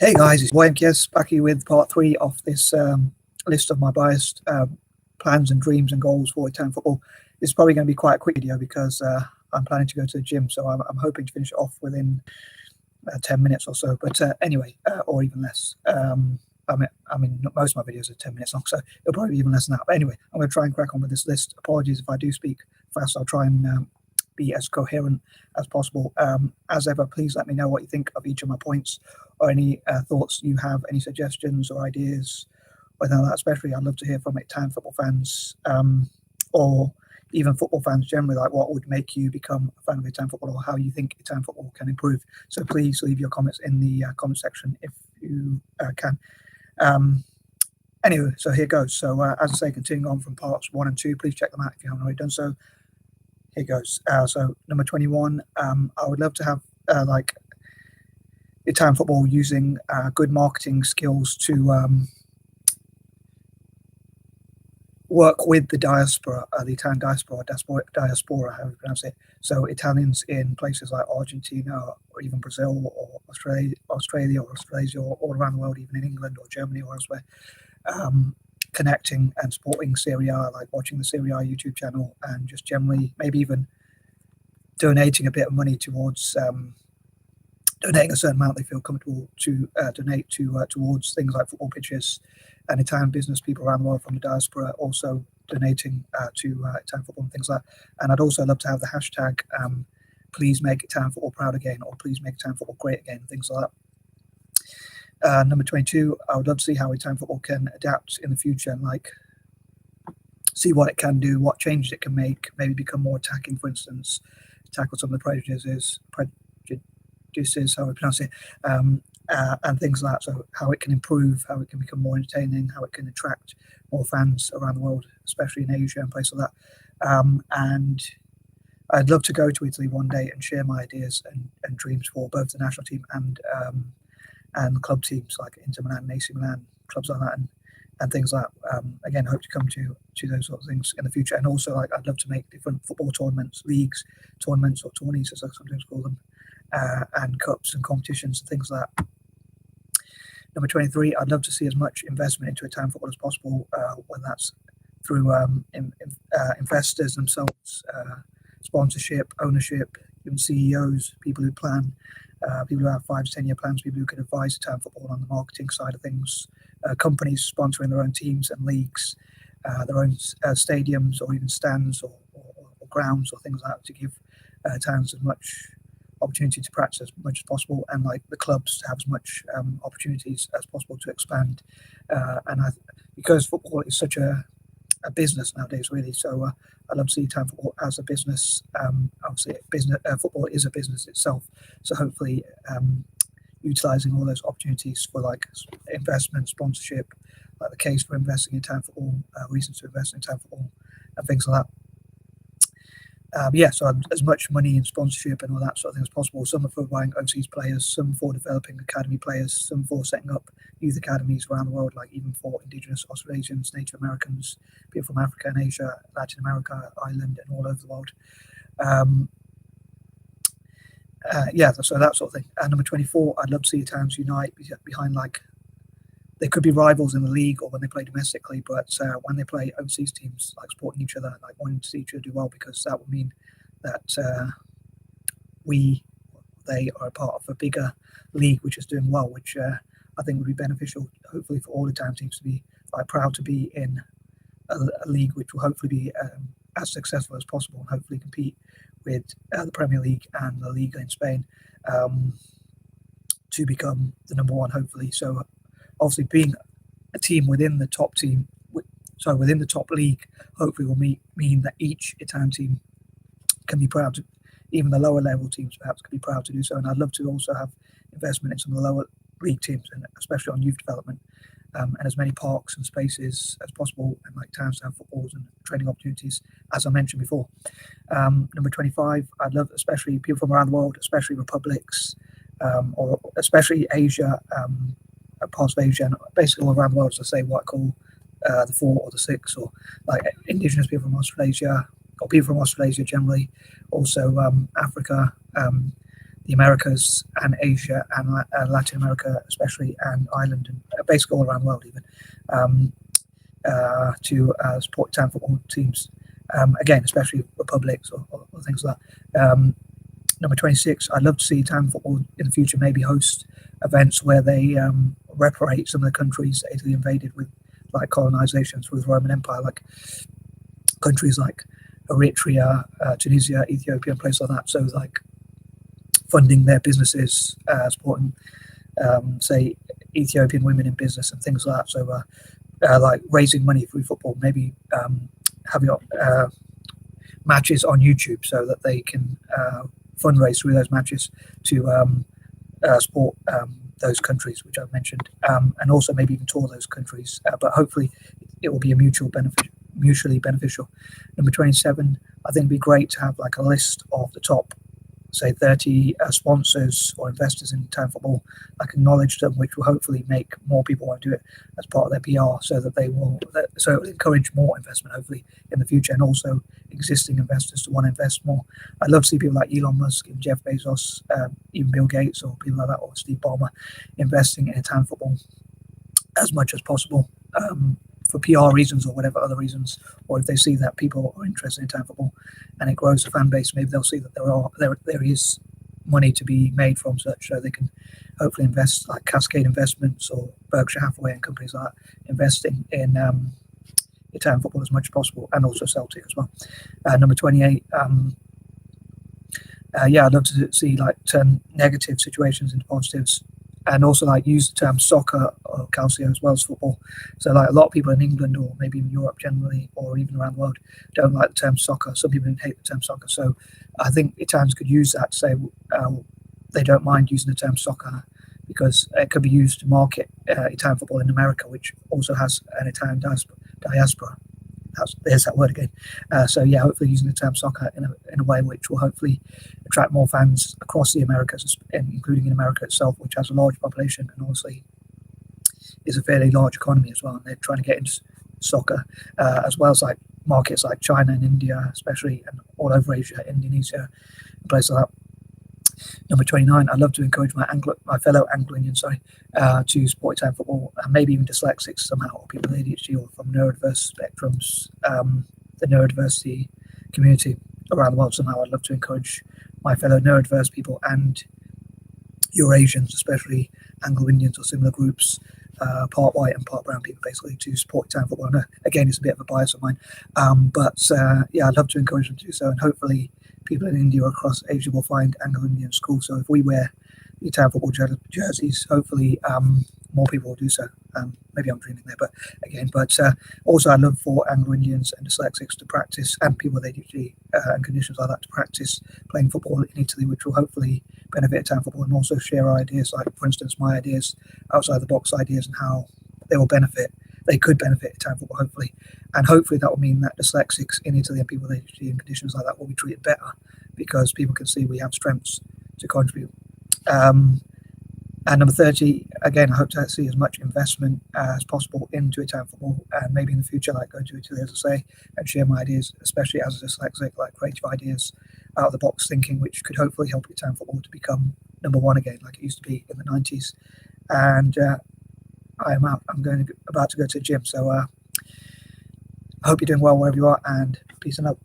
Hey guys, it's boy M.K.S back here with part 3 of this list of my biased plans and dreams and goals for Italian football. This is probably going to be quite a quick video because I'm planning to go to the gym, so I'm hoping to finish it off within 10 minutes or so. But anyway, or even less. I mean, most of my videos are 10 minutes long, so it'll probably be even less than that. But anyway, I'm going to try and crack on with this list. Apologies if I do speak fast. I'll try and be as coherent as possible. As ever, please let me know what you think of each of my points, or any thoughts you have, any suggestions or ideas, or anything like that. Especially, I'd love to hear from Italian football fans, or even football fans generally, like what would make you become a fan of Italian football, or how you think Italian football can improve. So please leave your comments in the comment section if you can. Anyway, so here goes. So as I say, continuing on from parts 1 and 2, please check them out if you haven't already done so. Here goes. So number 21, I would love to have like Italian football using good marketing skills to work with the diaspora, the Italian diaspora, however you pronounce it. So Italians in places like Argentina or even Brazil or Australia or Australasia, or all around the world, even in England or Germany or elsewhere, connecting and supporting Serie A, like watching the Serie A YouTube channel, and just generally maybe even donating a bit of money towards donating a certain amount they feel comfortable to donate to towards things like football pitches, and Italian business people around the world from the diaspora also donating to Italian football and things like that. And I'd also love to have the hashtag please make Italian football proud again, or please make Italian football great again, things like that. Number 22, I would love to see how Italian football can adapt in the future, and like see what it can do, what changes it can make, maybe become more attacking, for instance, tackle some of the prejudices, how I pronounce it, and things like that. So how it can improve, how it can become more entertaining, how it can attract more fans around the world, especially in Asia and places like that. And I'd love to go to Italy one day and share my ideas and dreams for both the national team and club teams like Inter Milan and AC Milan, clubs like that, and things like that. Again, hope to come to those sort of things in the future. And also, like, I'd love to make different football tournaments, leagues, tournaments, or tourneys, as I sometimes call them, and cups and competitions and things like that. Number 23, I'd love to see as much investment into Italian football as possible, whether that's through investors themselves, sponsorship, ownership, even CEOs, people who plan, people who have 5 to 10 year plans, people who can advise Italian football on the marketing side of things, companies sponsoring their own teams and leagues, their own stadiums or even stands or grounds or things like that, to give Italians as much opportunity to practice as much as possible, and like the clubs to have as much opportunities as possible to expand. Because football is such a business nowadays, really. So I love to see Italian football as a business. Obviously, football is a business itself. So hopefully, utilizing all those opportunities for like investment, sponsorship, like the case for investing in Italian football, reasons to invest in Italian football, and things like that. Yeah, so as much money in sponsorship and all that sort of thing as possible. Some are for buying overseas players, some for developing academy players, some for setting up youth academies around the world, like even for Indigenous Australasians, Native Americans, people from Africa and Asia, Latin America, Ireland, and all over the world. Yeah, so that sort of thing. And number 24, I'd love to see Italians unite behind, like, they could be rivals in the league or when they play domestically, but when they play overseas teams, like supporting each other, like wanting to see each other do well, because that would mean that they are a part of a bigger league which is doing well, which I think would be beneficial, hopefully, for all Italian teams to be like proud to be in a league which will hopefully be as successful as possible, and hopefully compete with the Premier League and the Liga in Spain to become the number one, hopefully. So obviously, being a team within the top within the top league, hopefully will mean that each Italian team can be proud to, even the lower level teams perhaps, can be proud to do so. And I'd love to also have investment in some of the lower league teams, and especially on youth development, and as many parks and spaces as possible, and like towns to have footballs and training opportunities, as I mentioned before. Number 25, I'd love, especially people from around the world, especially republics, or especially Asia, parts of Asia, and basically all around the world, as I say, what I call the 4 or the 6, or like Indigenous people from Australasia, or people from Australasia generally, also Africa, the Americas and Asia and Latin America, especially, and Ireland, and basically all around the world, even to support Italian football teams. Again, especially republics or things like that. Number 26, I'd love to see Italian football in the future maybe host events where they reparate some of the countries that Italy invaded with, like colonizations with Roman Empire, like countries like Eritrea, Tunisia, Ethiopia, and places like that. So like funding their businesses, supporting, say, Ethiopian women in business and things like that. So like raising money through football, maybe having matches on YouTube so that they can fundraise through those matches to support those countries which I've mentioned, and also maybe even tour those countries. But hopefully, it will be a mutually beneficial. Number 27, I think it'd be great to have like a list of the top, say, 30 sponsors or investors in Italian football, like acknowledge them, which will hopefully make more people want to do it as part of their PR, so that they will, so it will encourage more investment, hopefully, in the future, and also existing investors to want to invest more. I'd love to see people like Elon Musk and Jeff Bezos, even Bill Gates or people like that, or Steve Ballmer, investing in Italian football as much as possible. For PR reasons or whatever other reasons, or if they see that people are interested in Italian football and it grows the fan base, maybe they'll see that there is money to be made from such, so they can hopefully invest, like Cascade Investments or Berkshire Hathaway and companies like that, investing in Italian football as much as possible, and also Celtic as well. Number 28, yeah, I'd love to see like turn negative situations into positives, and also like use the term soccer or Calcio as well as football. So like a lot of people in England, or maybe in Europe generally, or even around the world, don't like the term soccer. Some people hate the term soccer. So I think Italians could use that to say they don't mind using the term soccer, because it could be used to market Italian football in America, which also has an Italian diaspora. There's that word again. So yeah, hopefully using the term soccer in a way which will hopefully attract more fans across the Americas, including in America itself, which has a large population and obviously is a fairly large economy as well. And they're trying to get into soccer, as well as like markets like China and India, especially, and all over Asia, Indonesia, and places like that. Number 29, I'd love to encourage my fellow Anglo-Indians, to support Italian football, and maybe even dyslexics somehow, or people with ADHD, or from neurodiverse spectrums, the neurodiversity community around the world somehow. I'd love to encourage my fellow neurodiverse people and Eurasians, especially Anglo-Indians or similar groups, part white and part brown people, basically, to support Italian football. And again, it's a bit of a bias of mine, but yeah, I'd love to encourage them to do so, and hopefully people in India or across Asia will find Anglo-Indians cool. So if we wear the Italian football jerseys, hopefully more people will do so. Maybe I'm dreaming there, but again, also I'd love for Anglo-Indians and dyslexics to practice, and people with ADHD and conditions like that, to practice playing football in Italy, which will hopefully benefit Italian football, and also share our ideas, like for instance my ideas, outside the box ideas, and how they could benefit Italian football, hopefully. And hopefully that will mean that dyslexics in Italy and people with ADHD and conditions like that will be treated better, because people can see we have strengths to contribute. And number 30, again, I hope to see as much investment as possible into Italian football, and maybe in the future, like go to Italy, as I say, and share my ideas, especially as a dyslexic, like creative ideas, out of the box thinking, which could hopefully help Italian football to become number one again, like it used to be in the 90s. And I am out. I'm about to go to the gym. So I hope you're doing well wherever you are, and peace and love.